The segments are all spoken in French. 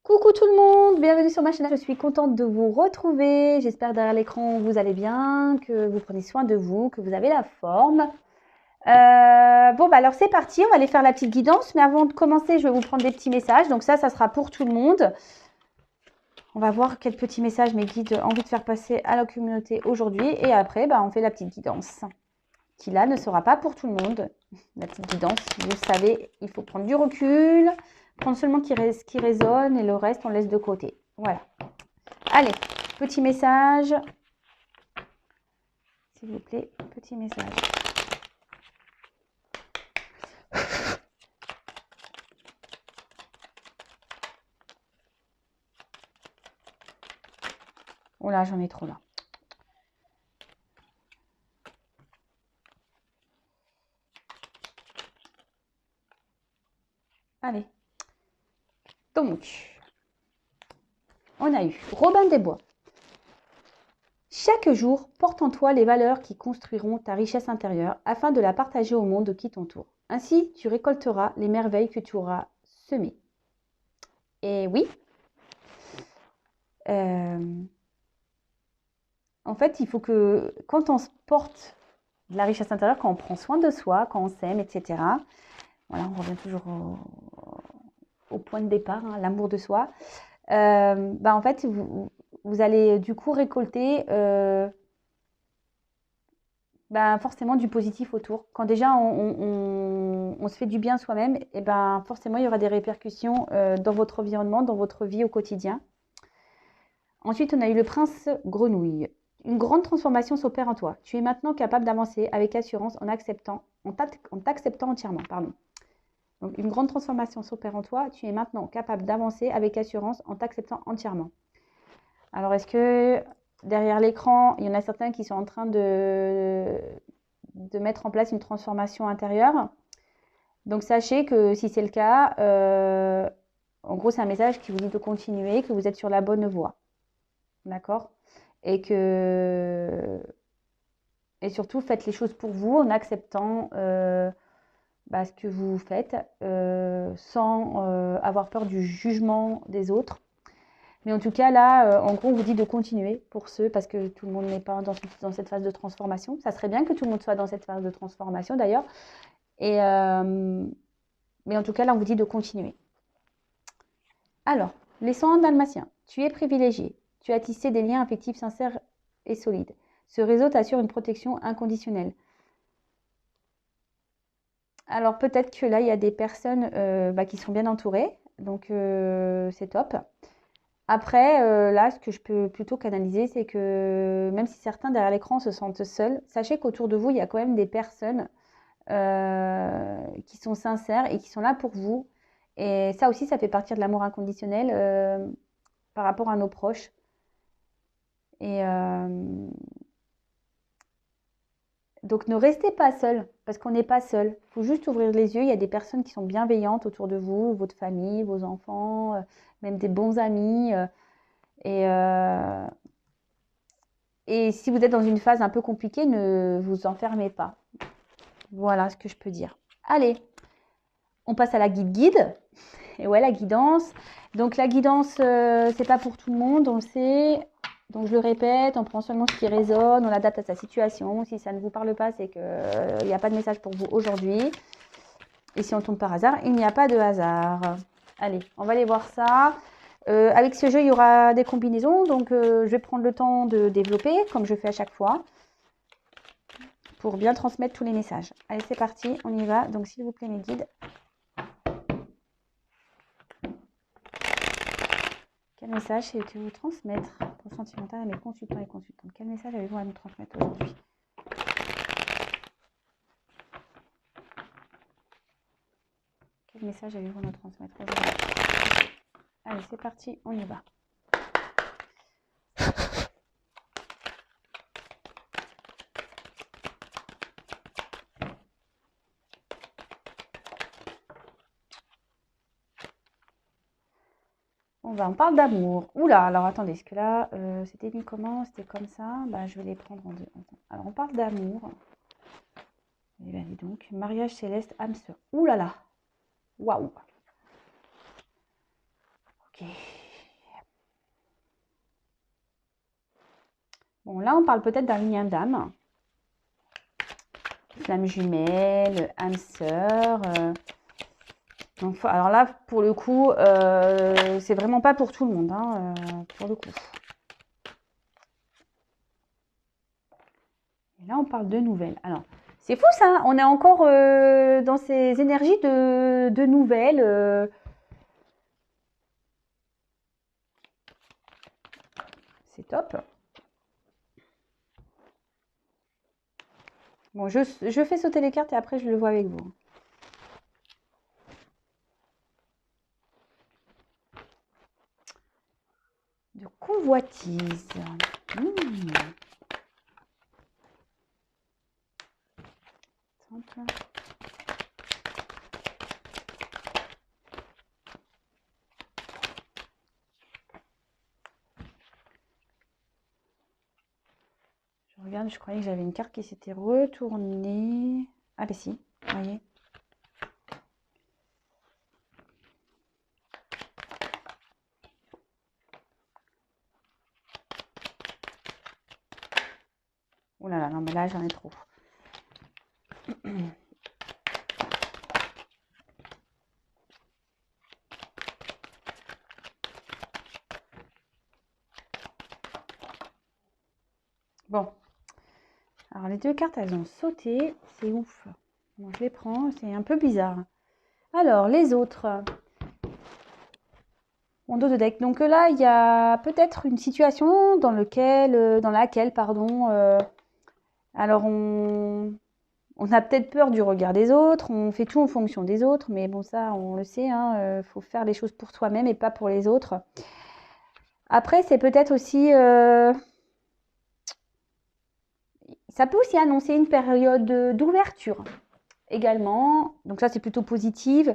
Coucou tout le monde, bienvenue sur ma chaîne, je suis contente de vous retrouver. J'espère derrière l'écran vous allez bien, que vous prenez soin de vous, que vous avez la forme. Bon, alors c'est parti, on va aller faire la petite guidance. Mais avant de commencer, je vais vous prendre des petits messages. Donc ça sera pour tout le monde. On va voir quels petits messages mes guides ont envie de faire passer à la communauté aujourd'hui. Et après, on fait la petite guidance, qui là ne sera pas pour tout le monde. La petite guidance, vous le savez, il faut prendre du recul. Prendre seulement ce qui résonne et le reste, on laisse de côté. Voilà. Allez, petit message. S'il vous plaît, petit message. Oh là, j'en ai trop là. Allez. Donc, on a eu Robin des Bois. Chaque jour, porte en toi les valeurs qui construiront ta richesse intérieure afin de la partager au monde qui t'entoure. Ainsi, tu récolteras les merveilles que tu auras semées. Et oui, en fait, il faut que quand on se porte de la richesse intérieure, quand on prend soin de soi, quand on s'aime, etc. Voilà, on revient toujours au point de départ, hein, l'amour de soi. En fait, vous allez du coup récolter forcément du positif autour. Quand déjà on se fait du bien soi-même, et forcément il y aura des répercussions dans votre environnement, dans votre vie au quotidien. Ensuite, on a eu le prince grenouille. Une grande transformation s'opère en toi. Tu es maintenant capable d'avancer avec assurance en t'acceptant entièrement. Pardon. Donc, une grande transformation s'opère en toi. Tu es maintenant capable d'avancer avec assurance en t'acceptant entièrement. Alors, est-ce que derrière l'écran, il y en a certains qui sont en train de mettre en place une transformation intérieure? Donc, sachez que si c'est le cas, en gros, c'est un message qui vous dit de continuer, que vous êtes sur la bonne voie. D'accord? Et surtout, faites les choses pour vous en acceptant ce que vous faites sans avoir peur du jugement des autres. Mais en tout cas, là, en gros, on vous dit de continuer pour ceux, parce que tout le monde n'est pas dans cette phase de transformation. Ça serait bien que tout le monde soit dans cette phase de transformation, d'ailleurs. Mais en tout cas, là, on vous dit de continuer. Alors, les 101 dalmatiens. Tu es privilégié. Tu as tissé des liens affectifs sincères et solides. Ce réseau t'assure une protection inconditionnelle. Alors, peut-être que là, il y a des personnes qui sont bien entourées. Donc, c'est top. Après, là, ce que je peux plutôt canaliser, c'est que même si certains derrière l'écran se sentent seuls, sachez qu'autour de vous, il y a quand même des personnes qui sont sincères et qui sont là pour vous. Et ça aussi, ça fait partie de l'amour inconditionnel par rapport à nos proches. Et donc, ne restez pas seul, parce qu'on n'est pas seul. Il faut juste ouvrir les yeux. Il y a des personnes qui sont bienveillantes autour de vous, votre famille, vos enfants, même des bons amis. Et si vous êtes dans une phase un peu compliquée, ne vous enfermez pas. Voilà ce que je peux dire. Allez, on passe à la guide. Et ouais, la guidance. Donc la guidance, c'est pas pour tout le monde, on le sait. Donc je le répète, on prend seulement ce qui résonne, on l'adapte à sa situation. Si ça ne vous parle pas, c'est qu'il n'y a pas de message pour vous aujourd'hui. Et si on tombe par hasard, il n'y a pas de hasard. Allez, on va aller voir ça. Avec ce jeu, il y aura des combinaisons. Donc je vais prendre le temps de développer, comme je fais à chaque fois, pour bien transmettre tous les messages. Allez, c'est parti, on y va. Donc s'il vous plaît, mes guides. Quel message avez-vous transmettre pour sentimental à mes consultants et consultantes? Quel message avez-vous à nous transmettre aujourd'hui? Quel message avez-vous à nous transmettre aujourd'hui? Allez, c'est parti, on y va. On parle d'amour. Oula, alors attendez, est-ce que là, c'était mis comment? C'était comme ça. Je vais les prendre en deux. Alors, on parle d'amour. Et bien, dis donc, mariage céleste, âme sœur. Oulala. Waouh. Ok. Bon, là, on parle peut-être d'un lien d'âme. Flamme jumelle, âme sœur. Donc, alors là, pour le coup, c'est vraiment pas pour tout le monde, hein, pour le coup. Et là, on parle de nouvelles. Alors, c'est fou ça, on est encore dans ces énergies de nouvelles. C'est top. Bon, je fais sauter les cartes et après, je le vois avec vous. De convoitise. Je regarde, je croyais que j'avais une carte qui s'était retournée. Ah ben si, vous voyez. Oh là là, non mais là j'en ai trop. Bon. Alors les deux cartes, elles ont sauté. C'est ouf. Bon, je les prends, c'est un peu bizarre. Alors, les autres. Mon dos de deck. Donc là, il y a peut-être une situation dans laquelle, pardon, alors on a peut-être peur du regard des autres, on fait tout en fonction des autres, mais bon, ça, on le sait, hein, faut faire les choses pour soi-même et pas pour les autres. Après, c'est peut-être aussi... ça peut aussi annoncer une période d'ouverture également. Donc ça, c'est plutôt positif,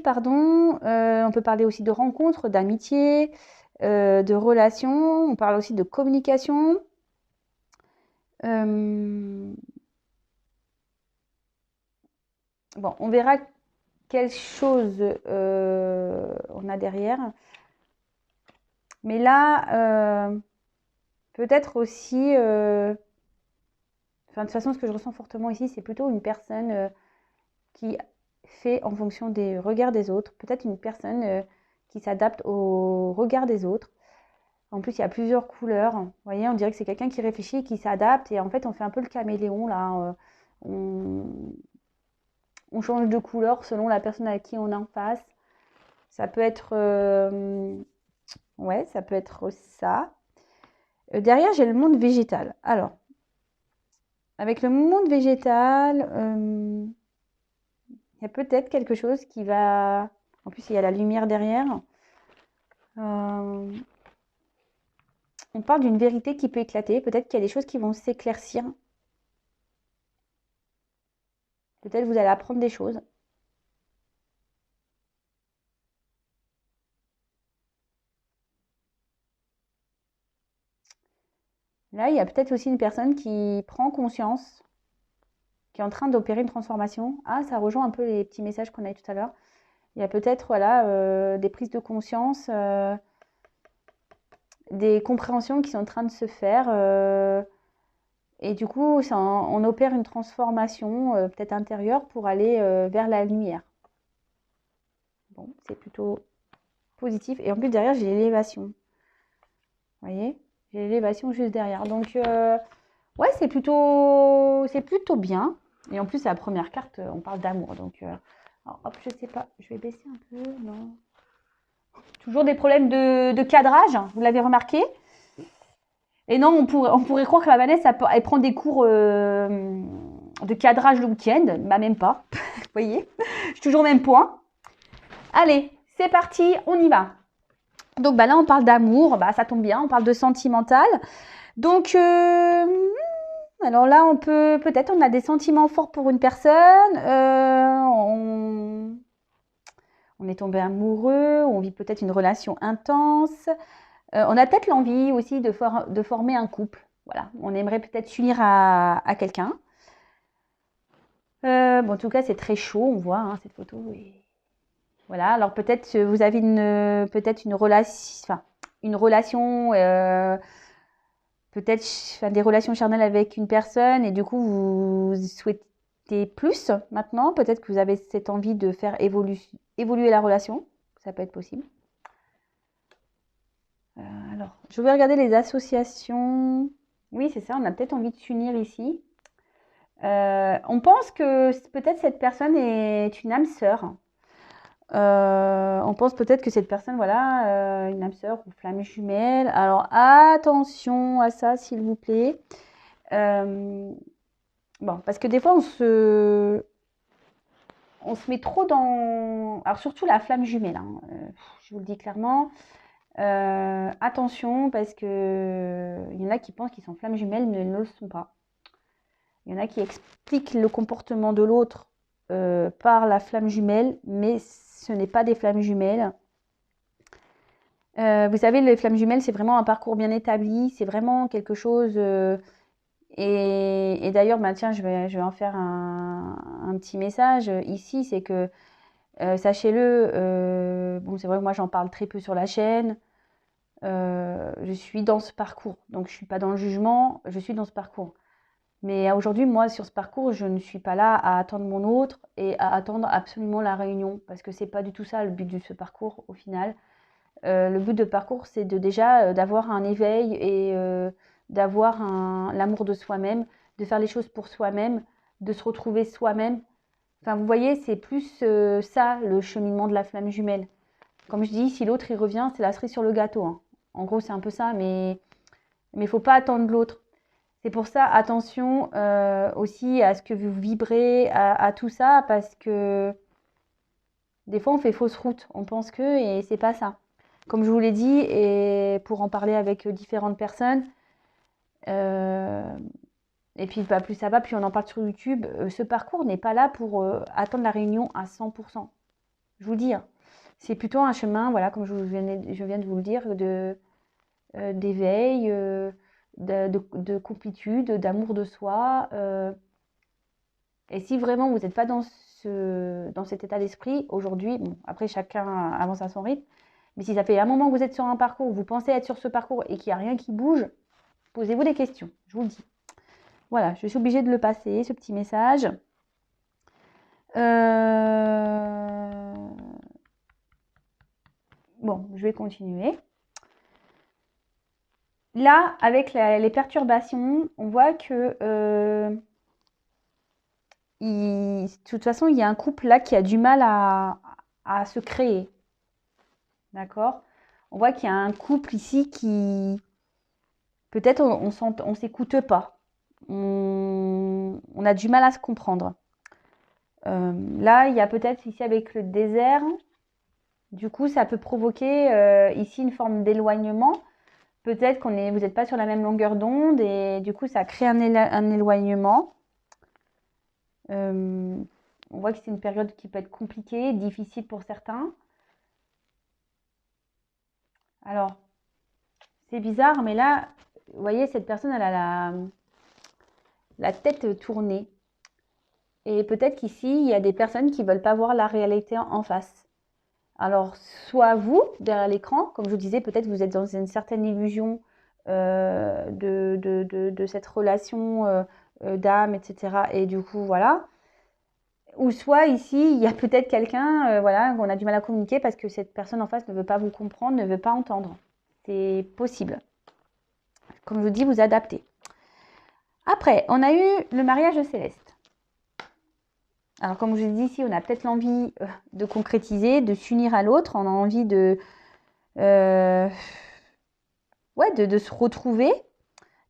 pardon. On peut parler aussi de rencontres, d'amitié, de relations. On parle aussi de communication. Bon, on verra quelle chose on a derrière. Mais là, peut-être aussi... Enfin, de toute façon, ce que je ressens fortement ici, c'est plutôt une personne qui fait en fonction des regards des autres. Peut-être une personne qui s'adapte au regard des autres. En plus, il y a plusieurs couleurs. Vous voyez, on dirait que c'est quelqu'un qui réfléchit et qui s'adapte. Et en fait, on fait un peu le caméléon, là. On change de couleur selon la personne à qui on est en face. Ça peut être... ouais, ça peut être ça. Derrière, j'ai le monde végétal. Alors, avec le monde végétal, il y a peut-être quelque chose qui va... En plus, il y a la lumière derrière. On parle d'une vérité qui peut éclater. Peut-être qu'il y a des choses qui vont s'éclaircir. Peut-être vous allez apprendre des choses. Là, il y a peut-être aussi une personne qui prend conscience, qui est en train d'opérer une transformation. Ah, ça rejoint un peu les petits messages qu'on a eu tout à l'heure. Il y a peut-être voilà, des prises de conscience, des compréhensions qui sont en train de se faire. Et du coup, on opère une transformation peut-être intérieure pour aller vers la lumière. Bon, c'est plutôt positif. Et en plus, derrière, j'ai l'élévation. Vous voyez? J'ai l'élévation juste derrière. Donc, ouais, c'est plutôt bien. Et en plus, c'est la première carte, on parle d'amour. Donc, alors, hop, je sais pas, je vais baisser un peu. Non. Toujours des problèmes de cadrage, vous l'avez remarqué? Et non, on pourrait croire que la Vanessa, elle prend des cours de cadrage le week-end. Bah, même pas. Vous voyez? Je suis toujours au même point. Allez, c'est parti, on y va. Donc, bah, là, on parle d'amour. Bah, ça tombe bien, on parle de sentimental. Donc, alors là, peut-être, on a des sentiments forts pour une personne. On est tombé amoureux. On vit peut-être une relation intense. On a peut-être l'envie aussi de former un couple. Voilà, on aimerait peut-être s'unir à quelqu'un. Bon, en tout cas, c'est très chaud, on voit hein, cette photo. Et... Voilà, alors peut-être vous avez peut-être une relation peut-être enfin, des relations charnelles avec une personne et du coup vous souhaitez plus maintenant. Peut-être que vous avez cette envie de faire évoluer la relation. Ça peut être possible. Alors, je vais regarder les associations. Oui, c'est ça, on a peut-être envie de s'unir ici. On pense que peut-être cette personne est une âme sœur. On pense peut-être que cette personne, voilà, une âme sœur ou flamme jumelle. Alors attention à ça, s'il vous plaît. Bon, parce que des fois, on se met trop dans... Alors surtout la flamme jumelle, hein, je vous le dis clairement. Attention, parce que il y en a qui pensent qu'ils sont flammes jumelles, mais ils ne le sont pas. Il y en a qui expliquent le comportement de l'autre par la flamme jumelle, mais ce n'est pas des flammes jumelles. Vous savez, les flammes jumelles, c'est vraiment un parcours bien établi, c'est vraiment quelque chose... et d'ailleurs, bah, tiens, je vais en faire un petit message ici, c'est que, sachez-le, bon, c'est vrai que moi j'en parle très peu sur la chaîne, je suis dans ce parcours, donc je ne suis pas dans le jugement, je suis dans ce parcours. Mais aujourd'hui, moi, sur ce parcours, je ne suis pas là à attendre mon autre et à attendre absolument la réunion, parce que c'est pas du tout ça le but de ce parcours au final. Le but de parcours, c'est déjà d'avoir un éveil et d'avoir l'amour de soi-même, de faire les choses pour soi-même, de se retrouver soi-même. Enfin, vous voyez, c'est plus ça, le cheminement de la flamme jumelle. Comme je dis, si l'autre il revient, c'est la cerise sur le gâteau, hein. En gros, c'est un peu ça, mais il ne faut pas attendre l'autre. C'est pour ça, attention aussi à ce que vous vibrez, à tout ça, parce que des fois, on fait fausse route. On pense que, et c'est pas ça. Comme je vous l'ai dit, et pour en parler avec différentes personnes, et puis bah, plus ça va, plus on en parle sur YouTube, ce parcours n'est pas là pour attendre la réunion à 100%. Je vous le dis, hein. C'est plutôt un chemin, voilà, comme je viens de vous le dire, d'éveil, de complétude, d'amour de soi. Et si vraiment vous n'êtes pas dans cet état d'esprit, aujourd'hui, bon, après chacun avance à son rythme, mais si ça fait un moment que vous êtes sur un parcours, vous pensez être sur ce parcours et qu'il n'y a rien qui bouge, posez-vous des questions, je vous le dis. Voilà, je suis obligée de le passer, ce petit message. Bon, je vais continuer. Là, avec les perturbations, on voit que de toute façon, il y a un couple là qui a du mal à se créer. D'accord? On voit qu'il y a un couple ici qui, peut-être on s'écoute pas. On a du mal à se comprendre. Là, il y a peut-être ici avec le désert, du coup, ça peut provoquer ici une forme d'éloignement. Peut-être vous n'êtes pas sur la même longueur d'onde et du coup, ça crée un éloignement. On voit que c'est une période qui peut être compliquée, difficile pour certains. Alors, c'est bizarre, mais là, vous voyez, cette personne, elle a la tête tournée. Et peut-être qu'ici, il y a des personnes qui ne veulent pas voir la réalité en face. Alors, soit vous, derrière l'écran, comme je vous disais, peut-être vous êtes dans une certaine illusion de cette relation d'âme, etc. Et du coup, voilà. Ou soit ici, il y a peut-être quelqu'un, voilà, qu'on a du mal à communiquer parce que cette personne en face ne veut pas vous comprendre, ne veut pas entendre. C'est possible. Comme je vous dis, vous adaptez. Après, on a eu le mariage céleste. Alors, comme je vous dis ici, on a peut-être l'envie de concrétiser, de s'unir à l'autre. On a envie de se retrouver.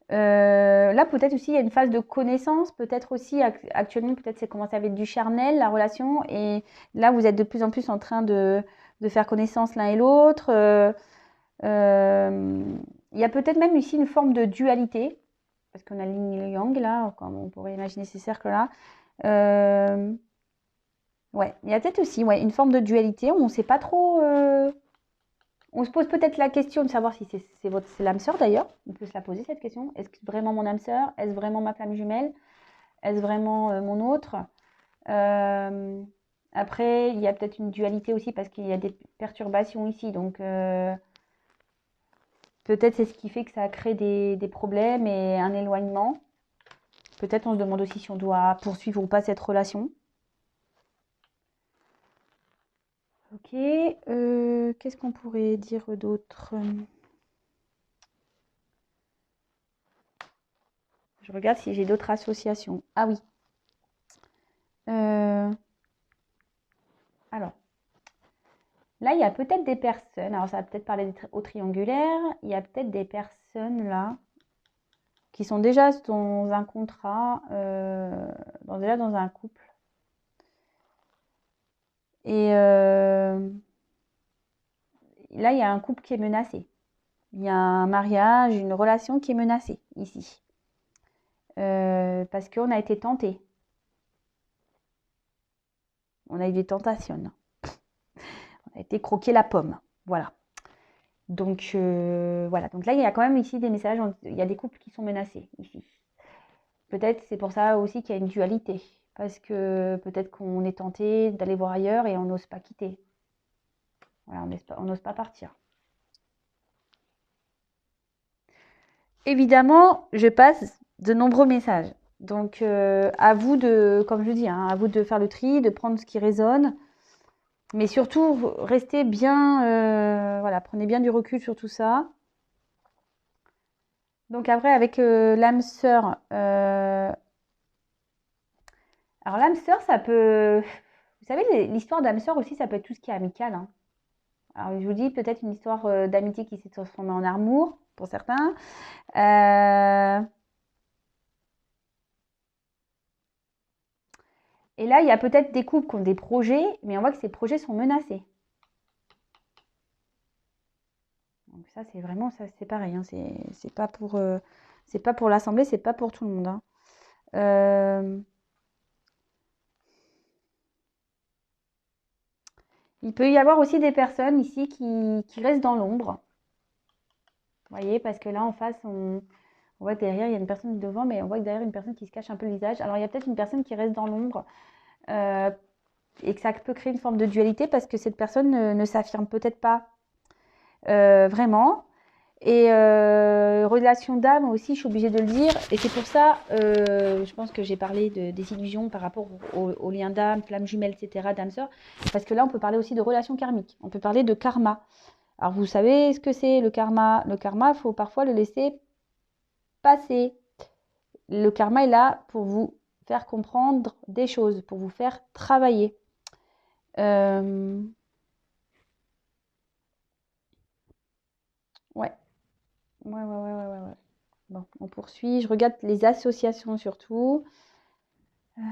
Là, peut-être aussi, il y a une phase de connaissance. Peut-être aussi, actuellement, peut-être c'est commencé avec du charnel, la relation. Et là, vous êtes de plus en plus en train de faire connaissance l'un et l'autre. Il y a peut-être même ici une forme de dualité. Parce qu'on a l'yin et le yang, là, comme on pourrait imaginer ces cercles-là. Ouais, il y a peut-être aussi une forme de dualité. On ne sait pas trop... On se pose peut-être la question de savoir si c'est l'âme sœur d'ailleurs. On peut se la poser cette question. Est-ce vraiment mon âme sœur? Est-ce vraiment ma flamme jumelle? Est-ce vraiment mon autre? Après, il y a peut-être une dualité aussi parce qu'il y a des perturbations ici. Donc, Peut-être c'est ce qui fait que ça crée des problèmes et un éloignement. Peut-être on se demande aussi si on doit poursuivre ou pas cette relation. Ok, qu'est-ce qu'on pourrait dire d'autre? Je regarde si j'ai d'autres associations. Ah oui. Alors, là, il y a peut-être des personnes, alors ça va peut-être parler au triangulaire, il y a peut-être des personnes là qui sont déjà dans un contrat, déjà dans un couple. Et là, il y a un couple qui est menacé. Il y a un mariage, une relation qui est menacée ici. Parce qu'on a été tenté. On a eu des tentations. On a été croquer la pomme. Voilà. Donc, voilà. Donc là, il y a quand même ici des messages. Il y a des couples qui sont menacés ici. Peut-être c'est pour ça aussi qu'il y a une dualité. Parce que peut-être qu'on est tenté d'aller voir ailleurs et on n'ose pas quitter. Voilà, on n'ose pas partir. Évidemment, je passe de nombreux messages. Donc, à vous de, comme je dis, hein, à vous de faire le tri, de prendre ce qui résonne. Mais surtout, restez bien, voilà, prenez bien du recul sur tout ça. Donc après, avec l'âme sœur, alors l'âme sœur, ça peut, vous savez, l'histoire d'âme sœur aussi, ça peut être tout ce qui est amical, hein. Alors je vous dis peut-être une histoire d'amitié qui s'est transformée en amour pour certains. Et là, il y a peut-être des couples qui ont des projets, mais on voit que ces projets sont menacés. Donc ça, c'est vraiment, ça, c'est pareil, hein, c'est pas pour l'assemblée, c'est pas pour tout le monde, hein. Il peut y avoir aussi des personnes ici qui restent dans l'ombre. Vous voyez, parce que là, en face, on voit que derrière, il y a une personne devant, mais on voit que derrière, une personne qui se cache un peu le visage. Alors, il y a peut-être une personne qui reste dans l'ombre et que ça peut créer une forme de dualité parce que cette personne ne s'affirme peut-être pas vraiment. Et relation d'âme aussi, je suis obligée de le dire. Et c'est pour ça, je pense que j'ai parlé des illusions par rapport aux liens d'âme, flammes jumelles, etc., d'âme sœur. Parce que là, on peut parler aussi de relations karmiques. On peut parler de karma. Alors, vous savez ce que c'est le karma? Le karma, il faut parfois le laisser passer. Le karma est là pour vous faire comprendre des choses, pour vous faire travailler. Ouais. Ouais. Bon, on poursuit. Je regarde les associations surtout. Bon,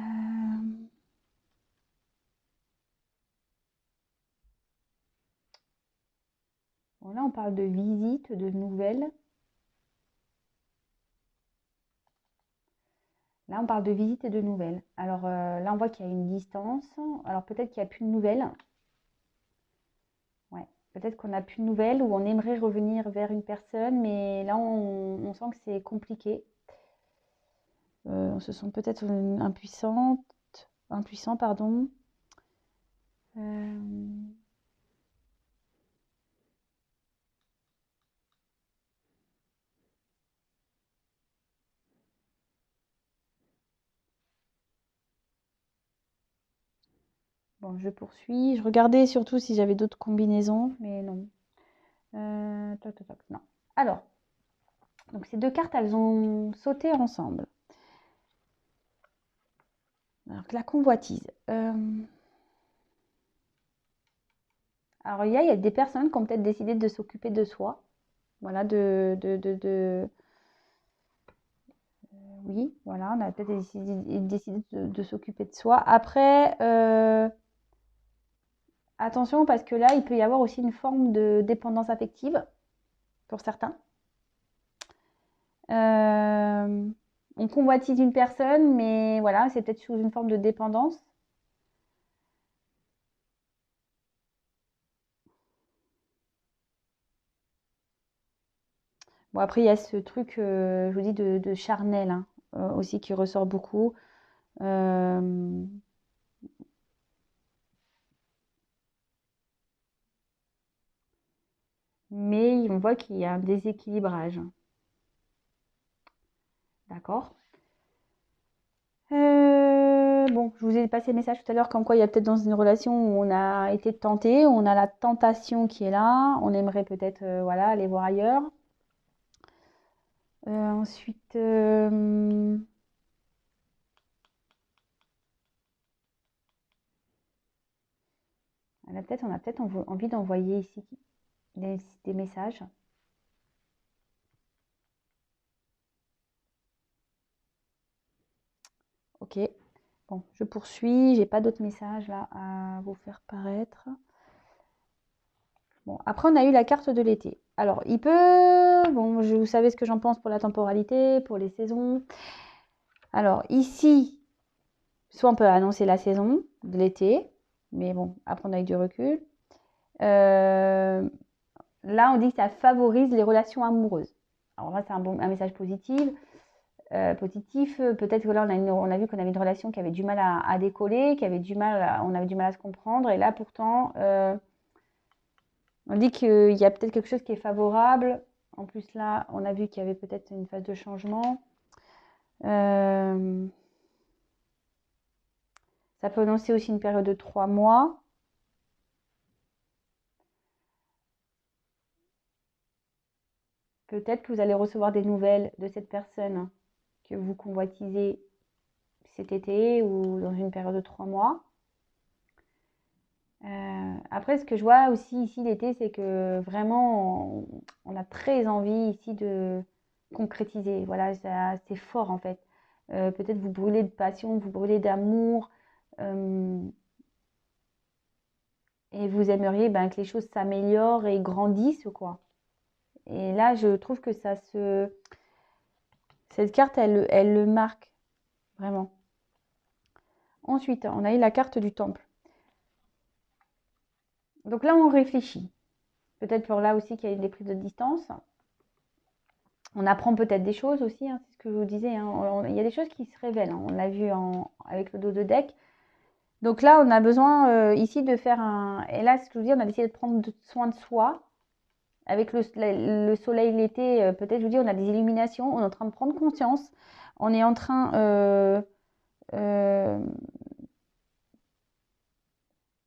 là, on parle de visites, de nouvelles. Là, on parle de visites et de nouvelles. Alors là, on voit qu'il y a une distance. Alors peut-être qu'il n'y a plus de nouvelles. Ouais. Peut-être qu'on n'a plus de nouvelles ou on aimerait revenir vers une personne, mais là, on sent que c'est compliqué. On se sent peut-être impuissant, pardon. Bon, je poursuis. Je regardais surtout si j'avais d'autres combinaisons, mais non. Non. Alors, donc ces deux cartes, elles ont sauté ensemble. Alors, la convoitise. Alors, il y a des personnes qui ont peut-être décidé de s'occuper de soi. Voilà, oui, voilà, on a peut-être décidé de s'occuper de soi. Après, attention, parce que là, il peut y avoir aussi une forme de dépendance affective pour certains. On convoitise une personne, mais voilà, c'est peut-être sous une forme de dépendance. Bon, après, il y a ce truc, je vous dis, de charnel, hein, aussi qui ressort beaucoup. Mais on voit qu'il y a un déséquilibrage. D'accord. Bon, je vous ai passé le message tout à l'heure comme quoi il y a peut-être dans une relation où on a été tenté, on a la tentation qui est là, on aimerait peut-être voilà, aller voir ailleurs. Ensuite, on a peut-être envie d'envoyer ici des messages. Ok, bon, je poursuis, j'ai pas d'autres messages là à vous faire paraître. Bon, après on a eu la carte de l'été. Alors, il peut, bon, vous savez ce que j'en pense pour la temporalité, pour les saisons. Alors, ici, soit on peut annoncer la saison de l'été, mais bon, à prendre avec du recul. Là, on dit que ça favorise les relations amoureuses. Alors là, c'est un message positif. Peut-être que là, on a vu qu'on avait une relation qui avait du mal à décoller, on avait du mal à se comprendre. Et là, pourtant, on dit qu'il y a peut-être quelque chose qui est favorable. En plus, là, on a vu qu'il y avait peut-être une phase de changement. Ça peut annoncer aussi une période de 3 mois. Peut-être que vous allez recevoir des nouvelles de cette personne que vous convoitisez cet été ou dans une période de 3 mois. Après, ce que je vois aussi ici l'été, c'est que vraiment, on a très envie ici de concrétiser. Voilà, c'est fort en fait. Peut-être vous brûlez de passion, vous brûlez d'amour. Et vous aimeriez ben, que les choses s'améliorent et grandissent, quoi. Et là, je trouve que cette carte, elle le marque, vraiment. Ensuite, on a eu la carte du temple. Donc là, on réfléchit. Peut-être pour là aussi qu'il y a des prises de distance. On apprend peut-être des choses aussi, hein, c'est ce que je vous disais. Hein. Il y a des choses qui se révèlent. Hein. On l'a vu avec le dos de deck. Donc là, on a besoin ici de faire un... Et là, ce que je vous dis, on a décidé de prendre soin de soi. Avec le soleil l'été, peut-être, je vous dis, on a des illuminations. On est en train de prendre conscience. On est en train...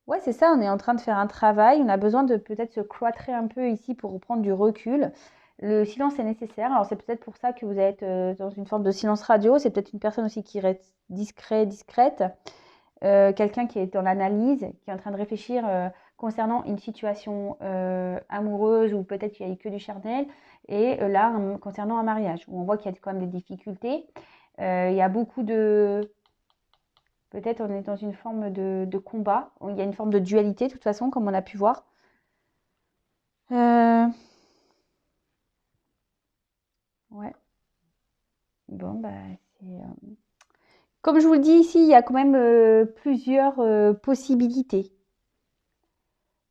ouais, c'est ça, on est en train de faire un travail. On a besoin de peut-être se cloîtrer un peu ici pour reprendre du recul. Le silence est nécessaire. Alors, c'est peut-être pour ça que vous êtes dans une forme de silence radio. C'est peut-être une personne aussi qui reste discrète. Quelqu'un qui est dans l'analyse, qui est en train de réfléchir concernant une situation amoureuse ou peut-être qu'il n'y a eu que du charnel. Et là, concernant un mariage, où on voit qu'il y a quand même des difficultés. Il y a beaucoup de... Peut-être on est dans une forme de combat. Il y a une forme de dualité, de toute façon, comme on a pu voir. Ouais. Bon, bah, c'est... Comme je vous le dis ici, il y a quand même plusieurs possibilités.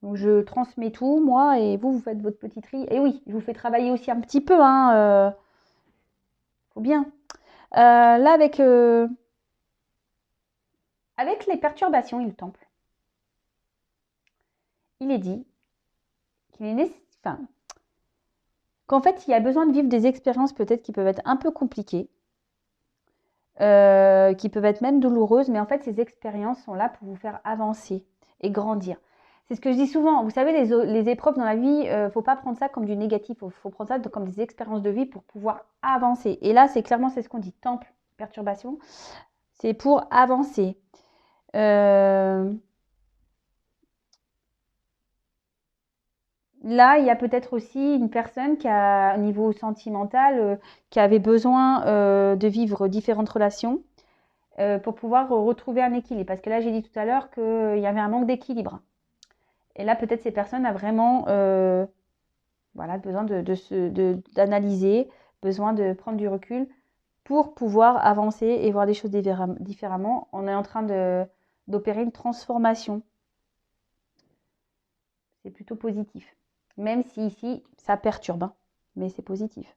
Donc, je transmets tout, moi, et vous faites votre petit tri. Et oui, je vous fais travailler aussi un petit peu, hein. Faut bien. Là, avec les perturbations et le temple, il est dit qu'il est nécessaire... Enfin, qu'en fait, il y a besoin de vivre des expériences peut-être qui peuvent être un peu compliquées, qui peuvent être même douloureuses, mais en fait, ces expériences sont là pour vous faire avancer et grandir. C'est ce que je dis souvent. Vous savez, les épreuves dans la vie, il ne faut pas prendre ça comme du négatif. Il faut prendre ça comme des expériences de vie pour pouvoir avancer. Et là, c'est ce qu'on dit. Temple, perturbation, c'est pour avancer. Là, il y a peut-être aussi une personne qui a, au niveau sentimental, qui avait besoin de vivre différentes relations pour pouvoir retrouver un équilibre. Parce que là, j'ai dit tout à l'heure qu'il y avait un manque d'équilibre. Et là, peut-être ces personnes ont vraiment voilà, besoin d'analyser, besoin de prendre du recul pour pouvoir avancer et voir les choses différemment. On est en train d'opérer une transformation. C'est plutôt positif. Même si ici, ça perturbe, hein, mais c'est positif.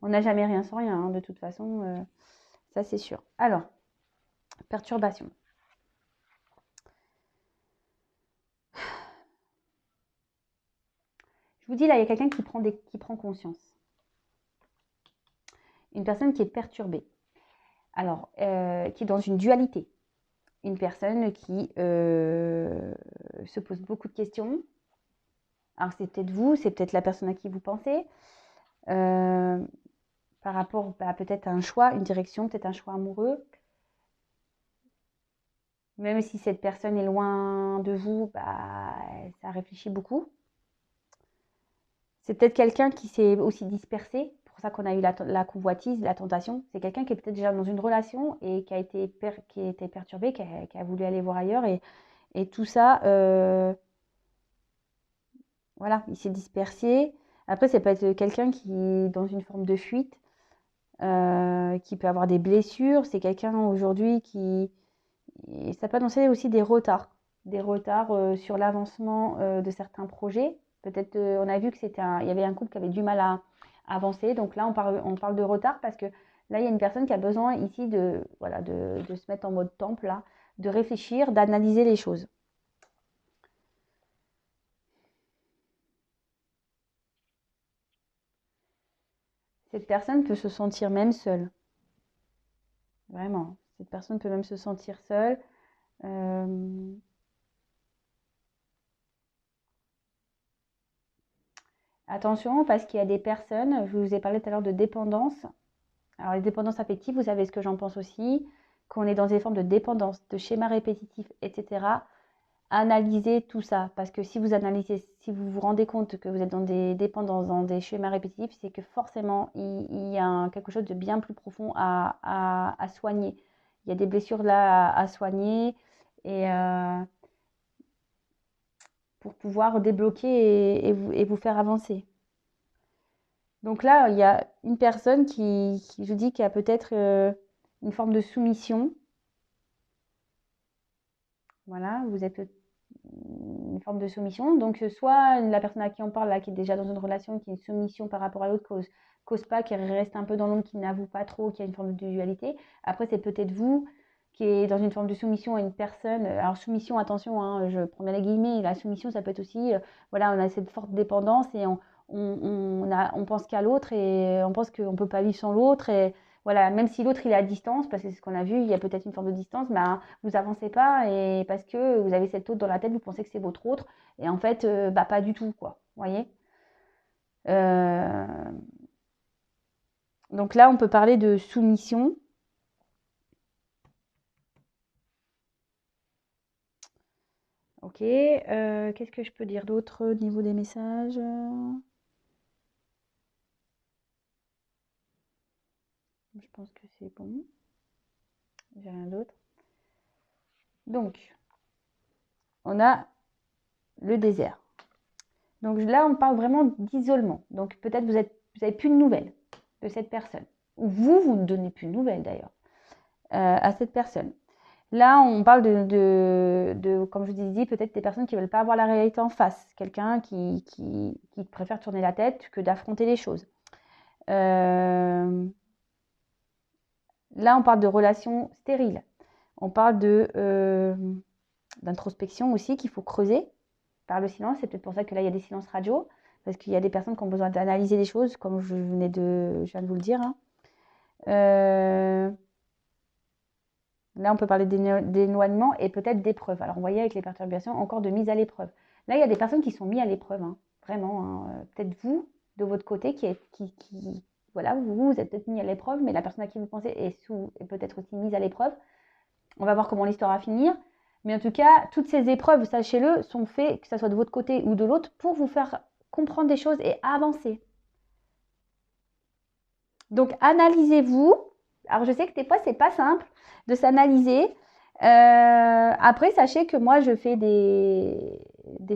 On n'a jamais rien sans rien, hein, de toute façon, ça c'est sûr. Alors, perturbation. Je vous dis, là, il y a quelqu'un qui prend conscience. Une personne qui est perturbée. Alors, qui est dans une dualité. Une personne qui se pose beaucoup de questions. Alors, c'est peut-être vous, c'est peut-être la personne à qui vous pensez. Par rapport à peut-être à un choix, une direction, peut-être un choix amoureux. Même si cette personne est loin de vous, ça réfléchit beaucoup. C'est peut-être quelqu'un qui s'est aussi dispersé. C'est pour ça qu'on a eu la convoitise, la tentation. C'est quelqu'un qui est peut-être déjà dans une relation et qui a été perturbé, qui a voulu aller voir ailleurs. Et tout ça, voilà, il s'est dispersé. Après, ça peut être quelqu'un qui est dans une forme de fuite, qui peut avoir des blessures. C'est quelqu'un aujourd'hui qui... Et ça peut annoncer aussi des retards sur l'avancement de certains projets. Peut-être, on a vu que il y avait un couple qui avait du mal à avancer. Donc là, on parle de retard parce que là, il y a une personne qui a besoin ici voilà, de se mettre en mode temple, là, de réfléchir, d'analyser les choses. Cette personne peut se sentir même seule. Vraiment. Cette personne peut même se sentir seule. Attention, parce qu'il y a des personnes, je vous ai parlé tout à l'heure de dépendance. Alors, les dépendances affectives, vous savez ce que j'en pense aussi, qu'on est dans des formes de dépendance, de schémas répétitifs, etc. Analysez tout ça, parce que si vous analysez, si vous vous rendez compte que vous êtes dans des dépendances, dans des schémas répétitifs, c'est que forcément, il y a quelque chose de bien plus profond à soigner. Il y a des blessures là à soigner et pour pouvoir débloquer et vous faire avancer. Donc là, il y a une personne je dis, qui a peut-être une forme de soumission. Voilà, vous êtes une forme de soumission. Donc, soit la personne à qui on parle, là, qui est déjà dans une relation, qui a une soumission par rapport à l'autre, cause pas, qui reste un peu dans l'ombre, qui n'avoue pas trop, qui a une forme de dualité. Après, c'est peut-être vous qui est dans une forme de soumission à une personne. Alors, soumission, attention, hein, je prends bien les guillemets, la soumission, ça peut être aussi, voilà, on a cette forte dépendance et on pense qu'à l'autre et on pense qu'on ne peut pas vivre sans l'autre. Et voilà, même si l'autre il est à distance, parce que c'est ce qu'on a vu, il y a peut-être une forme de distance, vous avancez pas et parce que vous avez cette autre dans la tête, vous pensez que c'est votre autre et en fait, pas du tout, quoi. Vous voyez. Donc là, on peut parler de soumission. Ok. Qu'est-ce que je peux dire d'autre au niveau des messages? Je pense que c'est bon. J'ai rien d'autre. Donc, on a le désert. Donc là, on parle vraiment d'isolement. Donc peut-être vous n'avez plus de nouvelles de cette personne. Ou vous ne donnez plus de nouvelles d'ailleurs à cette personne. Là, on parle comme je vous ai dit, peut-être des personnes qui ne veulent pas avoir la réalité en face. Quelqu'un qui préfère tourner la tête que d'affronter les choses. Là, on parle de relations stériles. On parle d'introspection aussi qu'il faut creuser par le silence. C'est peut-être pour ça que là, il y a des silences radio. Parce qu'il y a des personnes qui ont besoin d'analyser les choses, comme je viens de vous le dire. Hein. Là, on peut parler d'éloignement et peut-être d'épreuve. Alors, vous voyez, avec les perturbations, encore de mise à l'épreuve. Là, il y a des personnes qui sont mises à l'épreuve, hein, vraiment. Hein. Peut-être vous, de votre côté, voilà, vous êtes peut-être mis à l'épreuve, mais la personne à qui vous pensez est peut-être aussi mise à l'épreuve. On va voir comment l'histoire va finir. Mais en tout cas, toutes ces épreuves, sachez-le, sont faites, que ce soit de votre côté ou de l'autre, pour vous faire comprendre des choses et avancer. Donc, analysez-vous. Alors, je sais que des fois, c'est pas simple de s'analyser. Après, sachez que moi, je fais des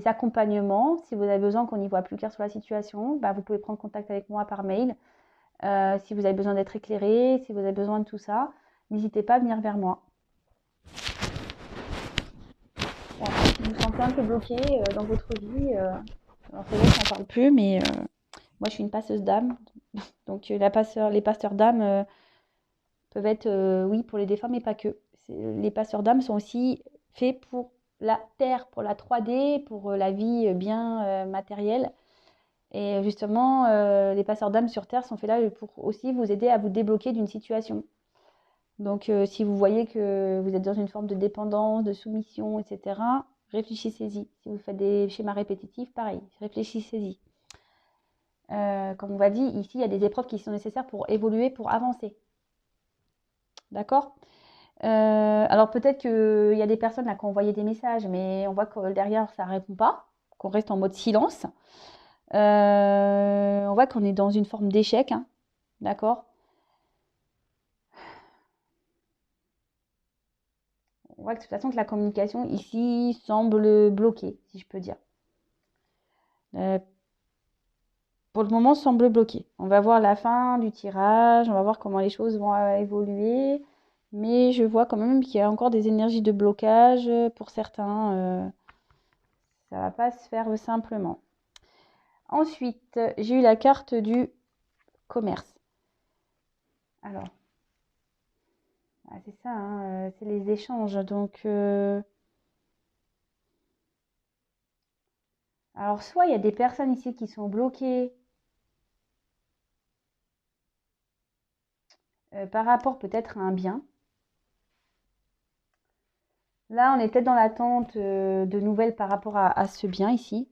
accompagnements. Si vous avez besoin qu'on y voit plus clair sur la situation, vous pouvez prendre contact avec moi par mail. Si vous avez besoin d'être éclairé, si vous avez besoin de tout ça, n'hésitez pas à venir vers moi. Voilà, si vous vous sentez un peu bloqué dans votre vie, alors c'est vrai que j'en parle plus, mais moi, je suis une passeuse d'âme. Donc, les passeurs d'âme peuvent être, oui, pour les défunts, mais pas que. Les passeurs d'âme sont aussi faits pour la terre, pour la 3D, pour la vie bien matérielle. Et justement, les passeurs d'âme sur Terre sont faits là pour aussi vous aider à vous débloquer d'une situation. Donc, si vous voyez que vous êtes dans une forme de dépendance, de soumission, etc., réfléchissez-y. Si vous faites des schémas répétitifs, pareil, réfléchissez-y. Comme on va dire, ici, il y a des épreuves qui sont nécessaires pour évoluer, pour avancer. D'accord? Alors peut-être qu'il y a des personnes là qui ont envoyé des messages, mais on voit que derrière, ça ne répond pas, qu'on reste en mode silence. On voit qu'on est dans une forme d'échec, hein, d'accord? On voit que de toute façon que la communication ici semble bloquée, si je peux dire. Pour le moment, semble bloquée. On va voir la fin du tirage, on va voir comment les choses vont évoluer, mais je vois quand même qu'il y a encore des énergies de blocage pour certains. Ça ne va pas se faire simplement. Ensuite, j'ai eu la carte du commerce. Alors, c'est ça, hein, c'est les échanges. Donc, alors, soit il y a des personnes ici qui sont bloquées par rapport peut-être à un bien. Là, on est peut-être dans l'attente de nouvelles par rapport à ce bien ici.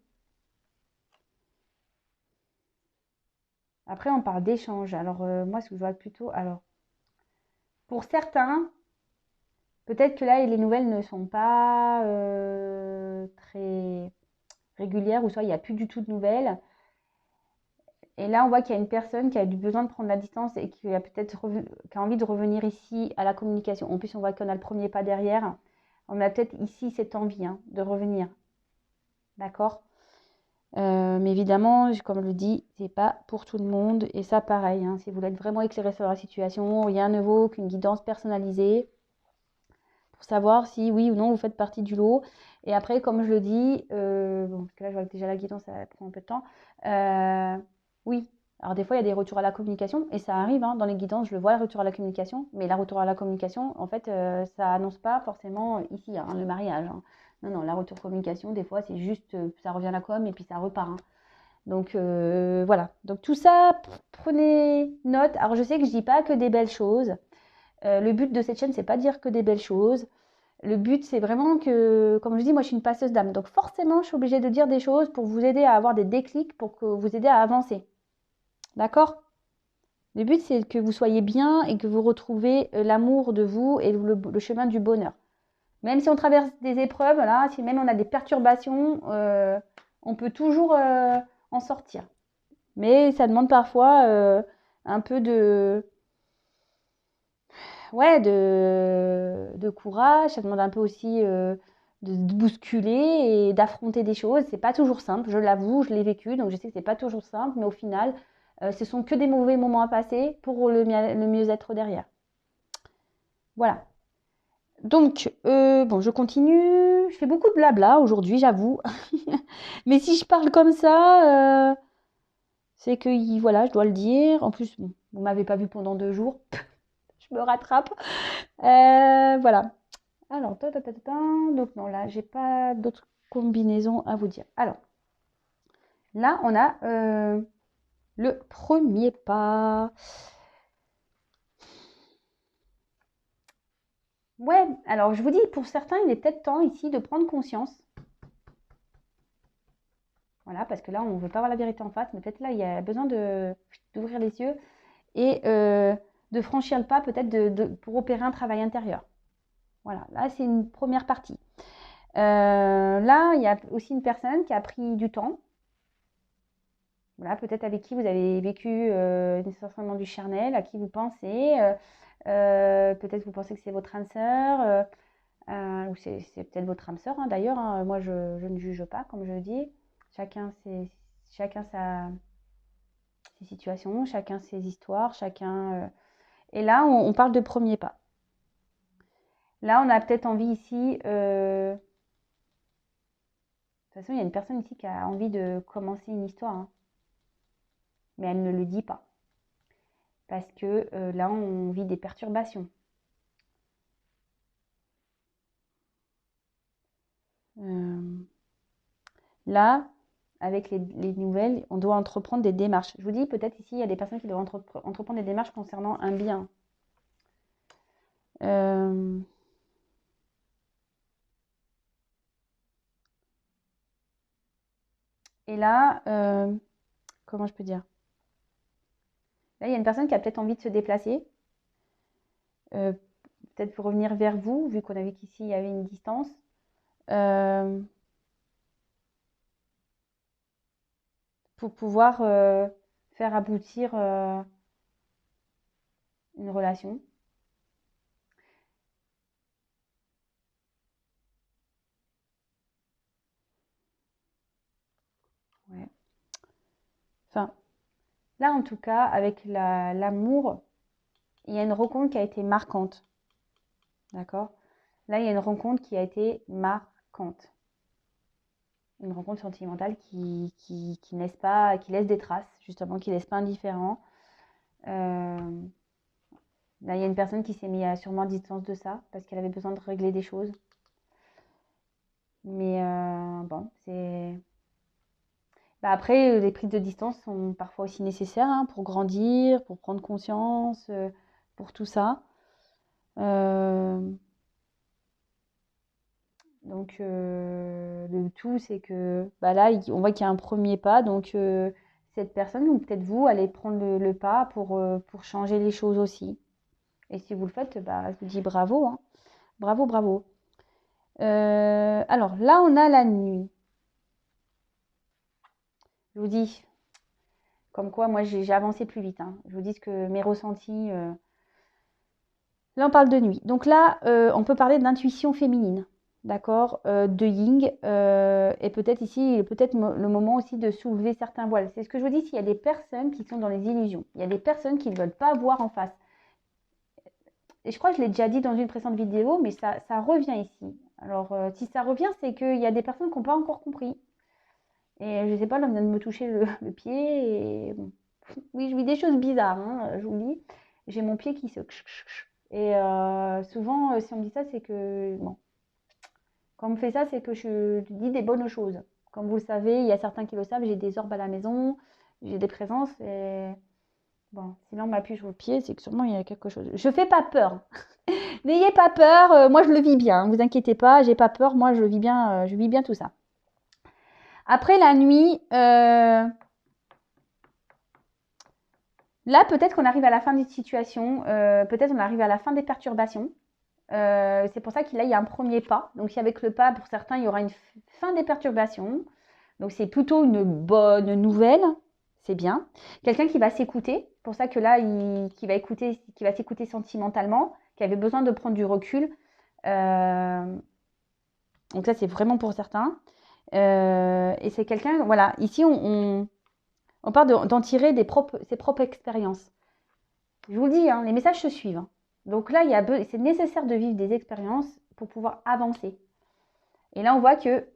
Après, on parle d'échange. Alors, moi, ce que je vois plutôt... Alors, pour certains, peut-être que là, les nouvelles ne sont pas très régulières, ou soit il n'y a plus du tout de nouvelles. Et là, on voit qu'il y a une personne qui a du besoin de prendre la distance et qui a peut-être qui a envie de revenir ici à la communication. En plus, on voit qu'on a le premier pas derrière. On a peut-être ici cette envie de revenir. D'accord? Mais évidemment, comme je le dis, c'est pas pour tout le monde. Et ça, pareil, hein, si vous voulez être vraiment éclairé sur la situation, rien ne vaut qu'une guidance personnalisée pour savoir si oui ou non vous faites partie du lot. Et après, comme je le dis, bon, parce que là, je vois que déjà la guidance, ça prend un peu de temps. Oui. Alors des fois, il y a des retours à la communication, et ça arrive, hein, dans les guidances, je le vois, le retour à la communication, mais le retour à la communication, en fait, ça annonce pas forcément ici, hein, le mariage. Hein. Non, non, la retour communication, des fois, c'est juste, ça revient à la com, et puis ça repart. Hein. Donc voilà. Donc tout ça, prenez note. Alors je sais que je dis pas que des belles choses. Le but de cette chaîne, c'est pas de dire que des belles choses. Le but, c'est vraiment que, comme je dis, moi, je suis une passeuse d'âme. Donc forcément, je suis obligée de dire des choses pour vous aider à avoir des déclics, pour que vous aider à avancer. D'accord? Le but, c'est que vous soyez bien et que vous retrouvez l'amour de vous et le chemin du bonheur. Même si on traverse des épreuves, là, si même on a des perturbations, on peut toujours en sortir. Mais ça demande parfois un peu ouais, de courage, ça demande un peu aussi de bousculer et d'affronter des choses. C'est pas toujours simple, je l'avoue, je l'ai vécu, donc je sais que c'est pas toujours simple, mais au final, ce sont que des mauvais moments à passer pour le mieux-être derrière. Voilà. Donc, bon, je continue. Je fais beaucoup de blabla aujourd'hui, j'avoue. Mais si je parle comme ça, c'est que, voilà, je dois le dire. En plus, bon, vous m'avez pas vu pendant 2 jours. Je me rattrape. Voilà. Alors, donc non, là, j'ai pas d'autres combinaisons à vous dire. Alors, là, on a le premier pas. Ouais, alors je vous dis, pour certains, il est peut-être temps ici de prendre conscience. Voilà, parce que là, on ne veut pas voir la vérité en face, mais peut-être là, il y a besoin d'ouvrir les yeux et de franchir le pas, peut-être pour opérer un travail intérieur. Voilà, là, c'est une première partie. Là, il y a aussi une personne qui a pris du temps. Voilà, peut-être avec qui vous avez vécu nécessairement du charnel, à qui vous pensez. Peut-être vous pensez que c'est votre âme sœur, ou c'est peut-être votre âme sœur, hein, d'ailleurs. Hein. Moi, je ne juge pas, comme je dis. Chacun ses situations, chacun ses histoires, chacun. Et là, on parle de premier pas. Là, on a peut-être envie ici. De toute façon, il y a une personne ici qui a envie de commencer une histoire, hein, mais elle ne le dit pas. Parce que là, on vit des perturbations. Là, avec les nouvelles, on doit entreprendre des démarches. Je vous dis, peut-être ici, il y a des personnes qui doivent entreprendre des démarches concernant un bien. Et là, comment je peux dire? Là, il y a une personne qui a peut-être envie de se déplacer, peut-être pour revenir vers vous, vu qu'on a vu qu'ici, il y avait une distance. Pour pouvoir faire aboutir une relation. Ouais. Enfin, là, en tout cas, avec l'amour, il y a une rencontre qui a été marquante. D'accord? Là, il y a une rencontre qui a été marquante. Une rencontre sentimentale qui laisse des traces, justement, qui laisse pas indifférent. Là, il y a une personne qui s'est mise sûrement à distance de ça, parce qu'elle avait besoin de régler des choses. Mais bon, c'est... Bah, après, les prises de distance sont parfois aussi nécessaires, hein, pour grandir, pour prendre conscience, pour tout ça. Euh, donc, le tout, c'est que bah là, on voit qu'il y a un premier pas. Donc, cette personne, ou peut-être vous, allez prendre le pas pour changer les choses aussi. Et si vous le faites, bah, je vous dis bravo, hein. Bravo, bravo. Alors, là, on a la nuit. Je vous dis, comme quoi, moi, j'ai avancé plus vite, hein. Je vous dis que mes ressentis... Là, on parle de nuit. Donc là, on peut parler d'intuition féminine, d'accord, de yin. Et peut-être ici, peut-être le moment aussi de soulever certains voiles. C'est ce que je vous dis, s'il y a des personnes qui sont dans les illusions. Il y a des personnes qui ne veulent pas voir en face. Et je crois que je l'ai déjà dit dans une précédente vidéo, mais ça revient ici. Alors, si ça revient, c'est qu'il y a des personnes qui n'ont pas encore compris. Et je ne sais pas, là, on vient de me toucher le pied. Et... bon. Oui, je vis des choses bizarres, hein, je vous le dis. J'ai mon pied qui se... Et souvent, si on me dit ça, c'est que... Bon, quand on me fait ça, c'est que je dis des bonnes choses. Comme vous le savez, il y a certains qui le savent, j'ai des orbes à la maison, j'ai des présences. Et bon, sinon on m'appuie sur le pied, c'est que sûrement il y a quelque chose. Je fais pas peur. N'ayez pas peur, moi je le vis bien. Ne vous inquiétez pas, j'ai pas peur, moi je vis bien tout ça. Après la nuit, là peut-être qu'on arrive à la fin d'une situation, peut-être on arrive à la fin des perturbations. C'est pour ça qu'il y a un premier pas. Donc, si avec le pas, pour certains, il y aura une fin des perturbations. Donc, c'est plutôt une bonne nouvelle. C'est bien. Quelqu'un qui va s'écouter. Pour ça que là, qui va s'écouter sentimentalement, qui avait besoin de prendre du recul. Donc, ça, c'est vraiment pour certains. Et c'est quelqu'un, voilà, ici, on parle d'en tirer ses propres expériences. Je vous le dis, hein, les messages se suivent, hein. Donc là, c'est nécessaire de vivre des expériences pour pouvoir avancer. Et là, on voit que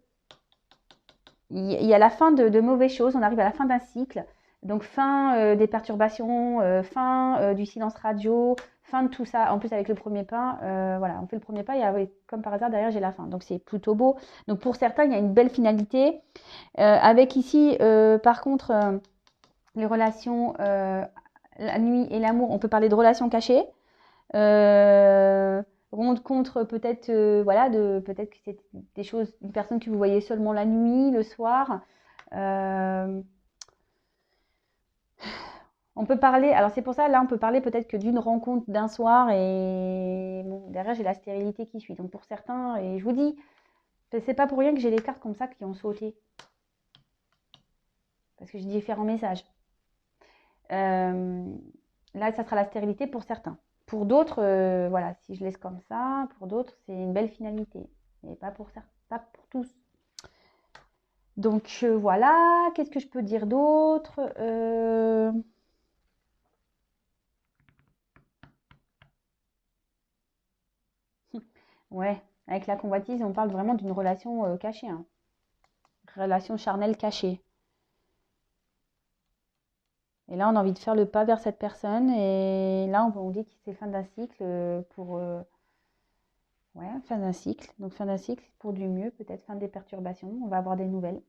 il y a la fin de mauvaises choses, on arrive à la fin d'un cycle. Donc fin des perturbations, fin du silence radio, fin de tout ça. En plus, avec le premier pas, voilà, on fait le premier pas et oui, comme par hasard, derrière, j'ai la fin. Donc c'est plutôt beau. Donc pour certains, il y a une belle finalité. Avec ici, par contre, les relations, la nuit et l'amour, on peut parler de relations cachées. Rencontre peut-être voilà peut-être que c'est des choses, une personne que vous voyez seulement la nuit, le soir. On peut parler, alors c'est pour ça là on peut parler peut-être que d'une rencontre d'un soir et bon, derrière j'ai la stérilité qui suit. Donc pour certains, et je vous dis, c'est pas pour rien que j'ai les cartes comme ça qui ont sauté, parce que j'ai différents messages. Là ça sera la stérilité pour certains. Pour d'autres, voilà, si je laisse comme ça, pour d'autres, c'est une belle finalité. Mais pas pour certains, pas pour tous. Donc voilà, qu'est-ce que je peux dire d'autre? Ouais, avec la convoitise, on parle vraiment d'une relation cachée, hein. Relation charnelle cachée. Et là, on a envie de faire le pas vers cette personne. Et là, on dit que c'est fin d'un cycle pour... ouais, fin d'un cycle. Donc fin d'un cycle pour du mieux, peut-être fin des perturbations. On va avoir des nouvelles.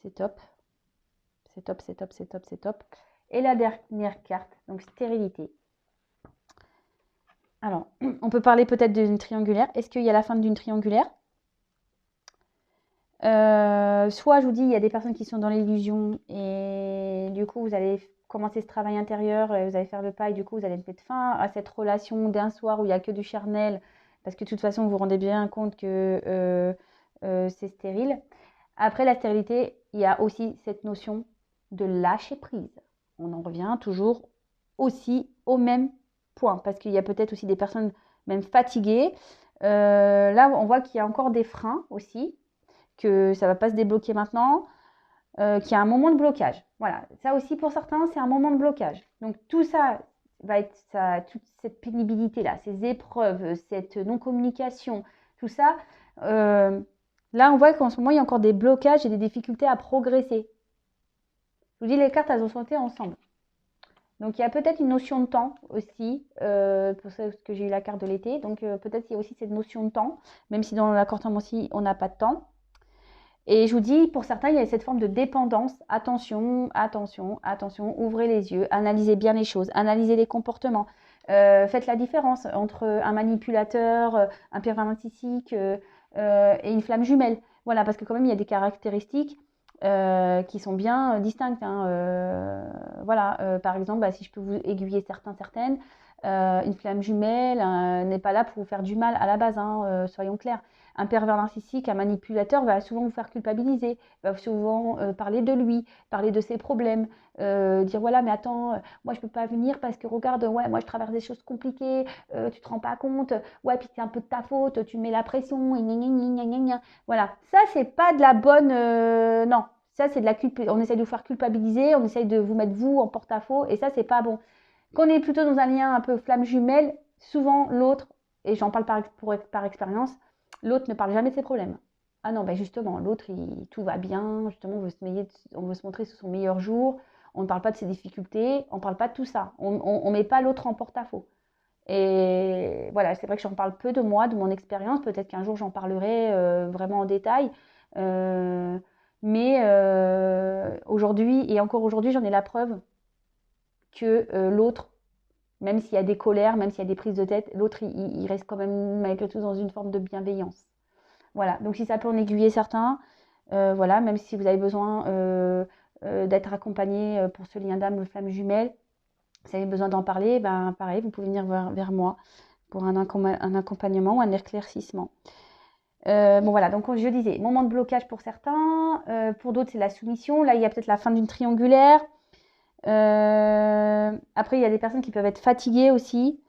C'est top. C'est top, c'est top, c'est top, c'est top. Et la dernière carte, donc stérilité. Alors, on peut parler peut-être d'une triangulaire. Est-ce qu'il y a la fin d'une triangulaire? Soit, je vous dis, il y a des personnes qui sont dans l'illusion et du coup, vous allez commencer ce travail intérieur et vous allez faire le pas et du coup, vous allez mettre fin à cette relation d'un soir où il n'y a que du charnel parce que de toute façon, vous vous rendez bien compte que c'est stérile. Après la stérilité, il y a aussi cette notion de lâcher prise. On en revient toujours aussi au même point parce qu'il y a peut-être aussi des personnes même fatiguées. Là, on voit qu'il y a encore des freins aussi, que ça ne va pas se débloquer maintenant, qu'il y a un moment de blocage. Voilà, ça aussi pour certains, c'est un moment de blocage. Donc tout ça va être ça, toute cette pénibilité-là, ces épreuves, cette non-communication, tout ça. Là, on voit qu'en ce moment, il y a encore des blocages et des difficultés à progresser. Je vous dis, les cartes, elles ont sauté ensemble. Donc, il y a peut-être une notion de temps aussi, pour ça que j'ai eu la carte de l'été. Donc, peut-être qu'il y a aussi cette notion de temps, même si dans la carte aussi, on n'a pas de temps. Et je vous dis, pour certains, il y a cette forme de dépendance. Attention, attention, attention, ouvrez les yeux, analysez bien les choses, analysez les comportements. Faites la différence entre un manipulateur, un pervers narcissique et une flamme jumelle. Voilà, parce que quand même, il y a des caractéristiques qui sont bien distinctes. Hein. Voilà, par exemple, si je peux vous aiguiller certaines, une flamme jumelle n'est pas là pour vous faire du mal à la base, hein, soyons clairs. Un pervers narcissique, un manipulateur va souvent vous faire culpabiliser, va souvent parler de lui, parler de ses problèmes, dire voilà mais attends, moi je peux pas venir parce que regarde, ouais moi je traverse des choses compliquées, tu te rends pas compte, ouais puis c'est un peu de ta faute, tu mets la pression, voilà, ça c'est pas de la bonne, non, ça c'est de la on essaie de vous faire culpabiliser, on essaie de vous mettre vous en porte-à-faux et ça c'est pas bon. Quand on est plutôt dans un lien un peu flamme jumelle, souvent l'autre, et j'en parle par expérience, l'autre ne parle jamais de ses problèmes. Ah non, ben justement, l'autre, tout va bien, justement, on veut se montrer sous son meilleur jour, on ne parle pas de ses difficultés, on ne parle pas de tout ça, on ne met pas l'autre en porte-à-faux. Et voilà, c'est vrai que j'en parle peu de moi, de mon expérience, peut-être qu'un jour j'en parlerai vraiment en détail, mais aujourd'hui, et encore aujourd'hui, j'en ai la preuve que l'autre, même s'il y a des colères, même s'il y a des prises de tête, l'autre, il reste quand même malgré tout dans une forme de bienveillance. Voilà, donc si ça peut en aiguiller certains, voilà, même si vous avez besoin d'être accompagné pour ce lien d'âme, flamme jumelle, si vous avez besoin d'en parler, ben pareil, vous pouvez venir vers moi pour un accompagnement ou un éclaircissement. Bon voilà, donc je disais, moment de blocage pour certains, pour d'autres c'est la soumission, là il y a peut-être la fin d'une triangulaire. Après il y a des personnes qui peuvent être fatiguées aussi.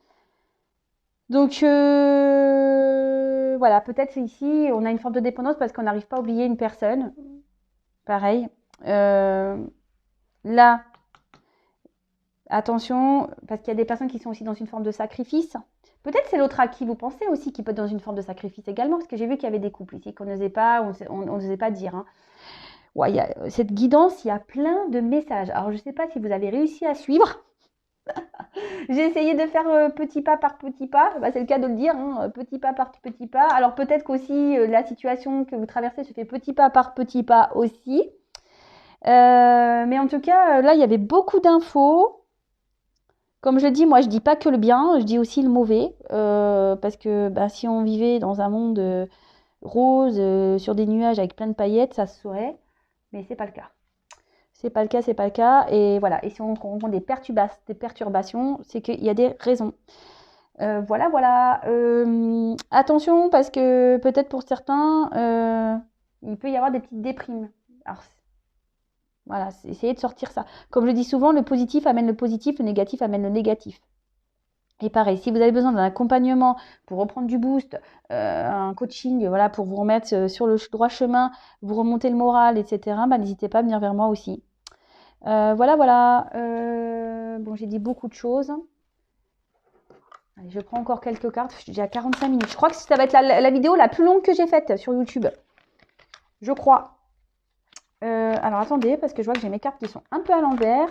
Donc voilà, peut-être ici on a une forme de dépendance parce qu'on n'arrive pas à oublier une personne. Pareil. Là, attention, parce qu'il y a des personnes qui sont aussi dans une forme de sacrifice. Peut-être c'est l'autre à qui vous pensez aussi qui peut être dans une forme de sacrifice également, parce que j'ai vu qu'il y avait des couples ici qu'on n'osait pas, on n'osait pas dire. Hein. Ouais, cette guidance, il y a plein de messages. Alors je ne sais pas si vous avez réussi à suivre. J'ai essayé de faire petit pas par petit pas, bah, c'est le cas de le dire, hein, petit pas par petit pas. Alors peut-être qu'aussi la situation que vous traversez se fait petit pas par petit pas aussi. Mais en tout cas, là, il y avait beaucoup d'infos. Comme je le dis, moi, je dis pas que le bien, je dis aussi le mauvais. Parce que bah, si on vivait dans un monde rose, sur des nuages avec plein de paillettes, ça se saurait. Mais c'est pas le cas. C'est pas le cas, c'est pas le cas. Et voilà. Et si on rencontre des perturbations, c'est qu'il y a des raisons. Voilà, voilà. Attention, parce que peut-être pour certains, il peut y avoir des petites déprimes. Alors, voilà, essayez de sortir ça. Comme je dis souvent, le positif amène le positif, le négatif amène le négatif. Et pareil, si vous avez besoin d'un accompagnement pour reprendre du boost, un coaching, voilà, pour vous remettre sur le droit chemin, vous remonter le moral, etc., bah, n'hésitez pas à venir vers moi aussi. Voilà, voilà. Bon, j'ai dit beaucoup de choses. Allez, je prends encore quelques cartes. J'ai à 45 minutes. Je crois que ça va être la vidéo la plus longue que j'ai faite sur YouTube. Je crois. Alors, attendez, parce que je vois que j'ai mes cartes qui sont un peu à l'envers.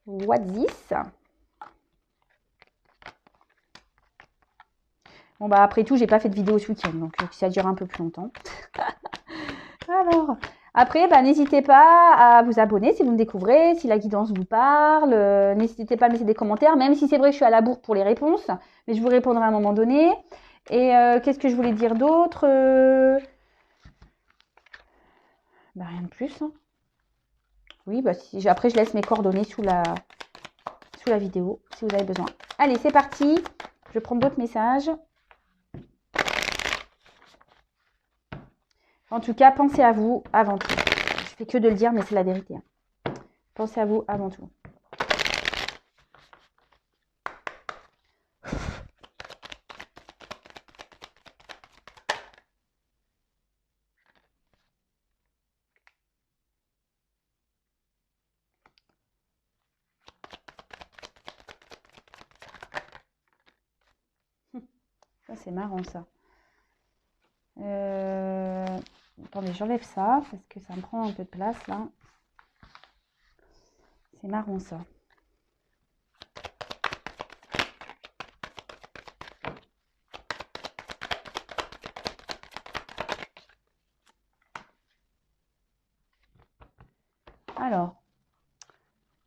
What this? Bon, bah, après tout, j'ai pas fait de vidéo ce week-end, donc ça dure un peu plus longtemps. Après, bah, n'hésitez pas à vous abonner si vous me découvrez, si la guidance vous parle. N'hésitez pas à me laisser des commentaires, même si c'est vrai que je suis à la bourre pour les réponses, mais je vous répondrai à un moment donné. Et qu'est-ce que je voulais dire d'autre bah, rien de plus. Hein. Oui, bah, après, je laisse mes coordonnées sous la vidéo si vous avez besoin. Allez, c'est parti. Je prends d'autres messages. En tout cas, pensez à vous avant tout. Je fais que de le dire, mais c'est la vérité. Hein. Pensez à vous avant tout. Ça, c'est marrant, ça. Attendez, j'enlève ça parce que ça me prend un peu de place, là. C'est marrant, ça. Alors,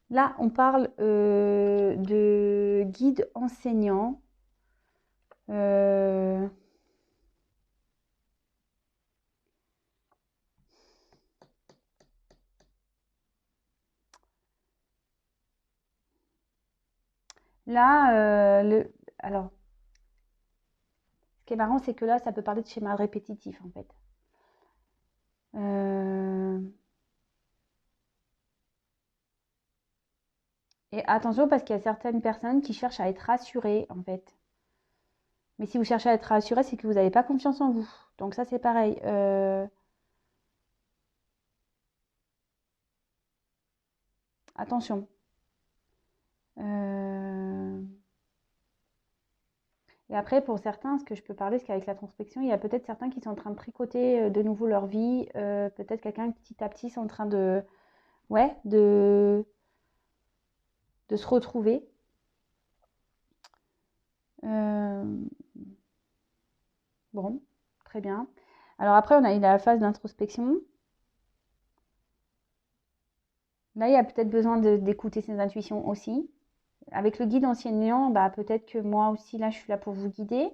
là, on parle de guide enseignant. Là, alors, ce qui est marrant, c'est que là, ça peut parler de schéma répétitif, en fait. Et attention, parce qu'il y a certaines personnes qui cherchent à être rassurées, en fait. Mais si vous cherchez à être rassuré, c'est que vous n'avez pas confiance en vous. Donc ça, c'est pareil. Attention. Et après, pour certains, ce que je peux parler, c'est qu'avec la transpection, il y a peut-être certains qui sont en train de tricoter de nouveau leur vie. Peut-être quelqu'un petit à petit, sont en train de, ouais, de se retrouver. Bon, très bien. Alors après, on a eu la phase d'introspection. Là, il y a peut-être besoin d'écouter ses intuitions aussi. Avec le guide enseignant, bah, peut-être que moi aussi, là, je suis là pour vous guider.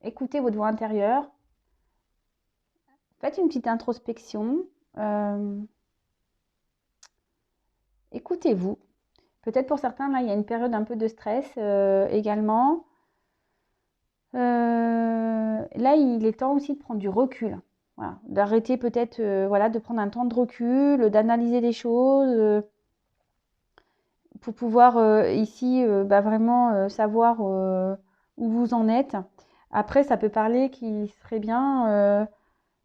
Écoutez votre voix intérieure. Faites une petite introspection. Écoutez-vous. Peut-être pour certains, là, il y a une période un peu de stress également. Là, il est temps aussi de prendre du recul. Voilà. D'arrêter peut-être voilà, de prendre un temps de recul, d'analyser les choses pour pouvoir ici bah, vraiment savoir où vous en êtes. Après, ça peut parler qu'il serait bien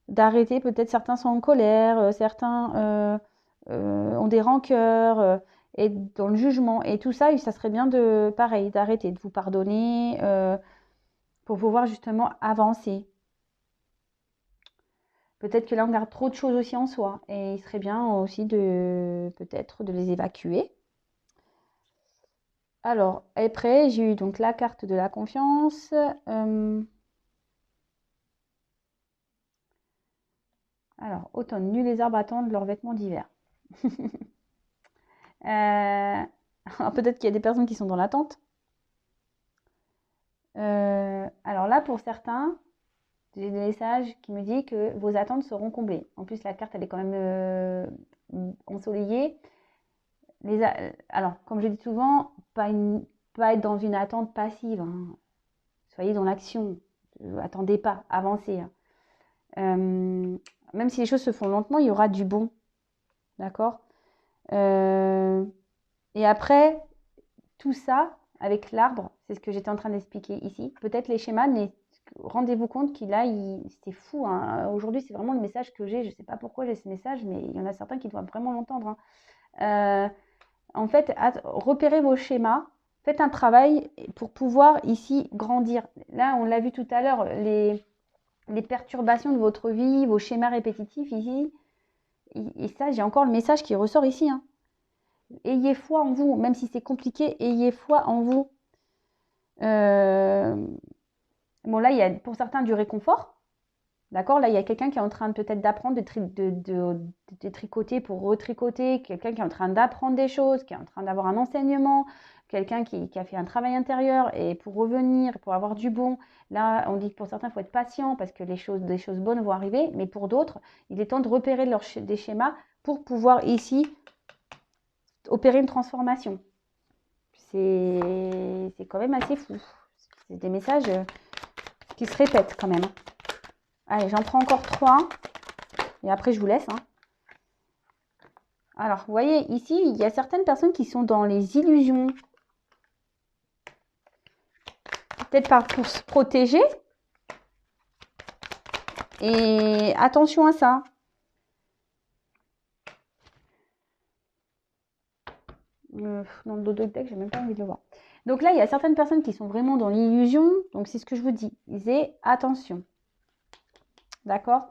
d'arrêter. Peut-être certains sont en colère, certains ont des rancœurs et dans le jugement. Et tout ça, ça serait bien de, pareil, d'arrêter, de vous pardonner pour pouvoir justement avancer. Peut-être que là, on garde trop de choses aussi en soi. Et il serait bien aussi de peut-être de les évacuer. Alors, après, j'ai eu donc la carte de la confiance. Alors, automne, nu les arbres attendent leurs vêtements d'hiver. Peut-être qu'il y a des personnes qui sont dans l'attente. Alors là, pour certains, j'ai des messages qui me disent que vos attentes seront comblées. En plus, la carte, elle est quand même ensoleillée. Alors, comme je dis souvent, pas être dans une attente passive. Hein. Soyez dans l'action. Attendez pas, avancez. Hein. Même si les choses se font lentement, il y aura du bon. D'accord Et après, tout ça, avec l'arbre, c'est ce que j'étais en train d'expliquer ici. Peut-être les schémas, mais rendez-vous compte qu'il a, c'est fou. Hein. Aujourd'hui, c'est vraiment le message que j'ai. Je ne sais pas pourquoi j'ai ce message, mais il y en a certains qui doivent vraiment l'entendre. Hein. En fait, repérez vos schémas. Faites un travail pour pouvoir ici grandir. Là, on l'a vu tout à l'heure, les perturbations de votre vie, vos schémas répétitifs ici. Et ça, j'ai encore le message qui ressort ici. Hein. Ayez foi en vous, même si c'est compliqué, ayez foi en vous. Bon, là, il y a pour certains du réconfort, D'accord? Là, il y a quelqu'un qui est en train peut-être d'apprendre de tricoter pour retricoter, quelqu'un qui est en train d'apprendre des choses, qui est en train d'avoir un enseignement, quelqu'un qui a fait un travail intérieur et pour revenir, pour avoir du bon. Là, on dit que pour certains, il faut être patient parce que des choses bonnes vont arriver, mais pour d'autres, il est temps de repérer des schémas pour pouvoir ici opérer une transformation. C'est quand même assez fou. C'est des messages qui se répètent quand même. Allez, j'en prends encore 3. Et après, je vous laisse. Hein. Alors, vous voyez, ici, il y a certaines personnes qui sont dans les illusions. Peut-être pour se protéger. Et attention à ça. Dans le dos de deck, j'ai même pas envie de le voir. Donc là, il y a certaines personnes qui sont vraiment dans l'illusion. Donc, c'est ce que je vous dis. Disais attention. D'accord?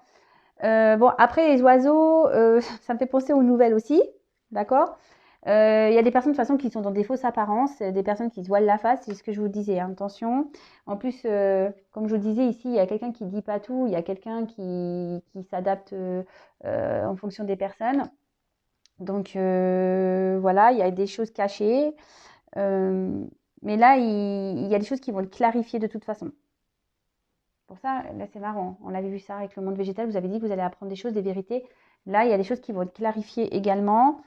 Bon, après, les oiseaux, ça me fait penser aux nouvelles aussi. D'accord? Il y a des personnes de toute façon qui sont dans des fausses apparences, des personnes qui se voilent la face, c'est ce que je vous disais, hein, attention. En plus, comme je vous disais ici, il y a quelqu'un qui ne dit pas tout, il y a quelqu'un qui s'adapte en fonction des personnes. Donc voilà, il y a des choses cachées. Mais là, il y a des choses qui vont le clarifier de toute façon. Pour ça, là, c'est marrant. On avait vu ça avec le monde végétal. Vous avez dit que vous allez apprendre des choses, des vérités. Là, il y a des choses qui vont être clarifiées également.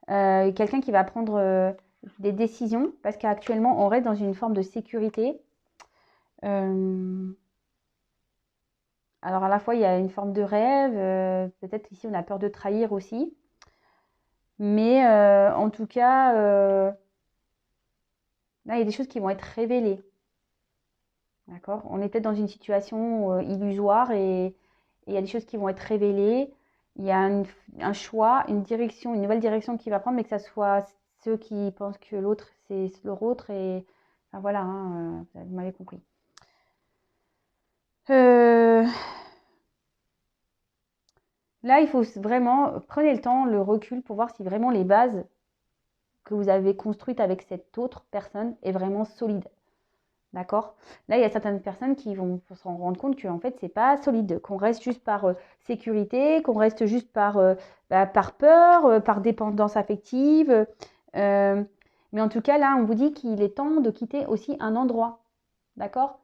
Quelqu'un qui va prendre des décisions parce qu'actuellement, on reste dans une forme de sécurité. Alors, à la fois, il y a une forme de rêve. Peut-être ici, on a peur de trahir aussi. Mais en tout cas, là, il y a des choses qui vont être révélées. D'accord? On est peut-être dans une situation illusoire et il y a des choses qui vont être révélées. Il y a un choix, une direction, une nouvelle direction qui va prendre, mais que ça soit ceux qui pensent que l'autre, c'est leur autre. Et enfin, voilà, hein, vous m'avez compris. Là, il faut vraiment, prenez le temps, le recul pour voir si vraiment les bases que vous avez construites avec cette autre personne est vraiment solide. D'accord? Là, il y a certaines personnes qui vont se rendre compte qu'en fait, c'est pas solide, qu'on reste juste par sécurité, qu'on reste juste par peur, par dépendance affective. Mais en tout cas, là, on vous dit qu'il est temps de quitter aussi un endroit. D'accord?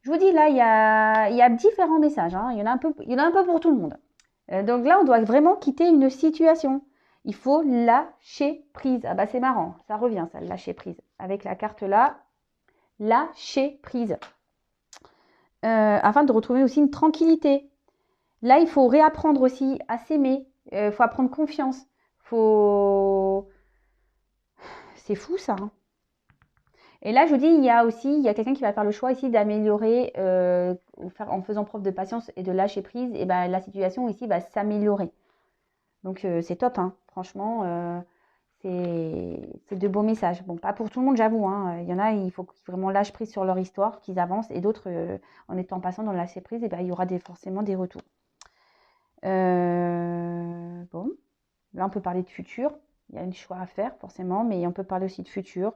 Je vous dis, là, il y a différents messages. Hein. Il y en a un peu pour tout le monde. Donc là, on doit vraiment quitter une situation. Il faut lâcher prise. Ah bah c'est marrant, ça revient ça, lâcher prise. Avec la carte là, lâcher prise. Afin de retrouver aussi une tranquillité. Là, il faut réapprendre aussi à s'aimer. Il faut apprendre confiance. C'est fou ça. Hein. Et là, je vous dis, il y a quelqu'un qui va faire le choix ici d'améliorer, en faisant preuve de patience et de lâcher prise, et ben, la situation ici va s'améliorer. Donc, c'est top, hein. Franchement, c'est de beaux messages. Bon, pas pour tout le monde, j'avoue. Hein. Il y en a, il faut qu'ils vraiment lâchent prise sur leur histoire, qu'ils avancent, et d'autres, en étant patient dans le lâcher prise, et ben, il y aura forcément des retours. Bon, là, on peut parler de futur. Il y a un choix à faire, forcément, mais on peut parler aussi de futur.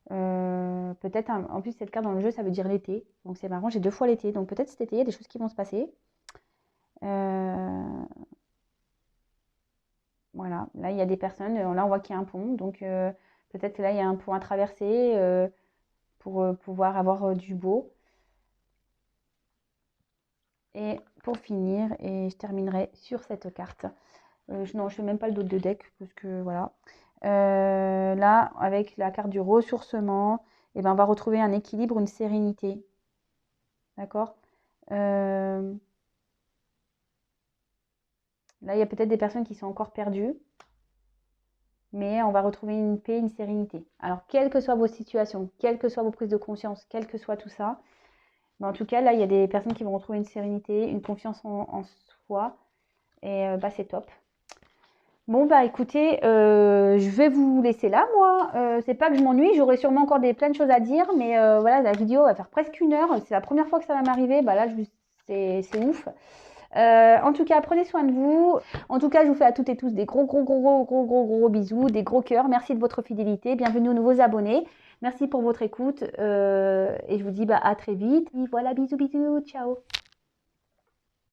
Peut-être, en plus, cette carte dans le jeu, ça veut dire l'été. Donc, c'est marrant, j'ai 2 fois l'été. Donc, peut-être cet été, il y a des choses qui vont se passer. Voilà, là, il y a des personnes, là, on voit qu'il y a un pont. Donc, peut-être là, il y a un pont à traverser pour pouvoir avoir du beau. Et pour finir, et je terminerai sur cette carte. Non, je ne fais même pas le dos de deck, parce que voilà. Là, avec la carte du ressourcement, eh ben, on va retrouver un équilibre, une sérénité. D'accord? Là, il y a peut-être des personnes qui sont encore perdues, mais on va retrouver une paix, une sérénité. Alors, quelles que soient vos situations, quelles que soient vos prises de conscience, quel que soit tout ça, mais en tout cas, là, il y a des personnes qui vont retrouver une sérénité, une confiance en soi, et bah, c'est top. Bon, bah écoutez, je vais vous laisser là, moi. C'est pas que je m'ennuie, j'aurai sûrement encore plein de choses à dire, mais voilà, la vidéo va faire presque 1 heure. C'est la première fois que ça va m'arriver, bah là, c'est ouf. En tout cas, prenez soin de vous. En tout cas, je vous fais à toutes et tous des gros bisous, des gros cœurs. Merci de votre fidélité. Bienvenue aux nouveaux abonnés. Merci pour votre écoute. Et je vous dis bah, à très vite. Et voilà, bisous, ciao.